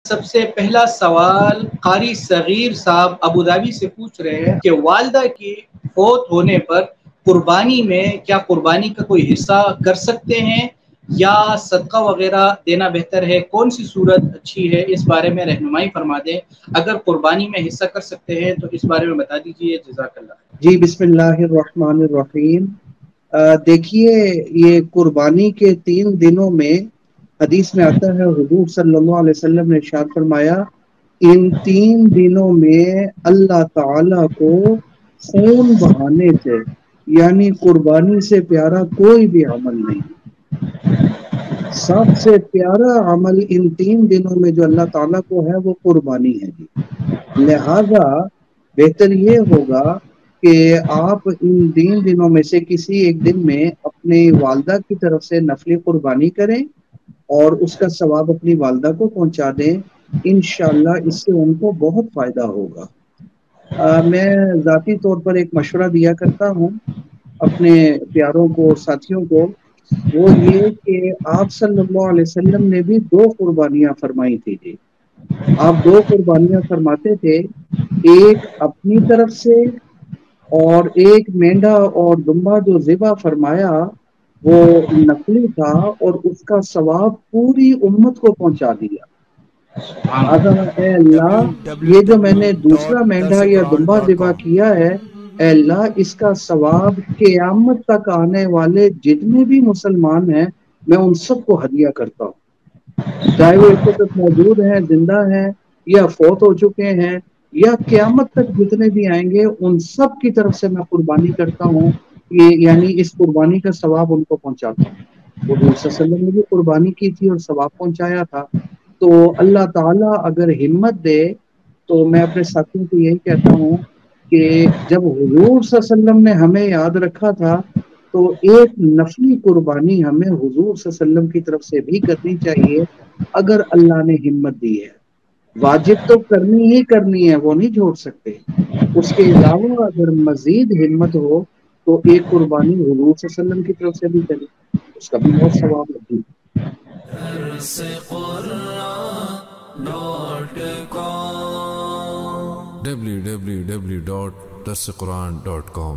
سب سے پہلا سوال قاری صغیر صاحب ابوظہبی سے پوچھ رہے ہیں کہ والدہ کی فوت ہونے پر قربانی میں کیا قربانی کا کوئی حصہ کر سکتے ہیں یا صدقہ وغیرہ دینا بہتر ہے؟ کون سی صورت اچھی ہے؟ اس بارے میں رہنمائی فرما دیں۔ اگر قربانی میں حصہ کر سکتے ہیں تو اس بارے میں بتا دیجیے، جزاک اللہ۔ جی بسم اللہ الرحمن الرحیم۔ دیکھیے، یہ قربانی کے 3 دنوں میں حدیث میں آتا ہے، حضور صلی اللہ علیہ وسلم نے ارشاد فرمایا ان 3 دنوں میں اللہ تعالی کو خون بہانے سے، یعنی قربانی سے پیارا کوئی بھی عمل نہیں۔ سب سے پیارا عمل ان 3 دنوں میں جو اللہ تعالیٰ کو ہے وہ قربانی ہے جی۔ لہذا بہتر یہ ہوگا کہ آپ ان 3 دنوں میں سے کسی ایک دن میں اپنی والدہ کی طرف سے نفلی قربانی کریں اور اس کا ثواب اپنی والدہ کو پہنچا دیں۔ انشاءاللہ اس سے ان کو بہت فائدہ ہوگا۔ میں ذاتی طور پر ایک مشورہ دیا کرتا ہوں اپنے پیاروں کو، ساتھیوں کو، وہ یہ کہ آپ صلی اللہ علیہ وسلم نے بھی 2 قربانیاں فرمائی تھی جی۔ آپ 2 قربانیاں فرماتے تھے، ایک اپنی طرف سے اور ایک مینڈا اور دمبا جو ذبح فرمایا وہ نقلی تھا اور اس کا ثواب پوری امت کو پہنچا دیا۔ لہٰذا اے اللہ، یہ جو میں نے دوسرا مینڈا یا دمبا ذبح www.darsequran.com کیا ہے، اے اللہ اس کا ثواب قیامت تک آنے والے جتنے بھی مسلمان ہیں میں ان سب کو ہدیہ کرتا ہوں، چاہے وہ اس وقت موجود ہیں، زندہ ہیں، یا فوت ہو چکے ہیں، یا قیامت تک جتنے بھی آئیں گے ان سب کی طرف سے میں قربانی کرتا ہوں، یعنی اس قربانی کا ثواب ان کو پہنچاتا ہوں۔ حضور صلی اللہ علیہ وسلم نے بھی قربانی کی تھی اور ثواب پہنچایا تھا۔ تو اللہ تعالیٰ اگر ہمت دے تو میں اپنے ساتھیوں کو یہی کہتا ہوں کہ جب حضور صلی اللہ علیہ وسلم نے ہمیں یاد رکھا تھا تو ایک نفلی قربانی ہمیں حضور صلی اللہ علیہ وسلم کی طرف سے بھی کرنی چاہیے اگر اللہ نے ہمت دی ہے۔ واجب تو کرنی ہی کرنی ہے، وہ نہیں چھوڑ سکتے۔ اس کے علاوہ اگر مزید ہمت ہو تو ایک قربانی حضور صلی اللہ علیہ وسلم کی طرف سے بھی کرے، اس کا بھی بہت ثواب ہے۔ www.darsequran.com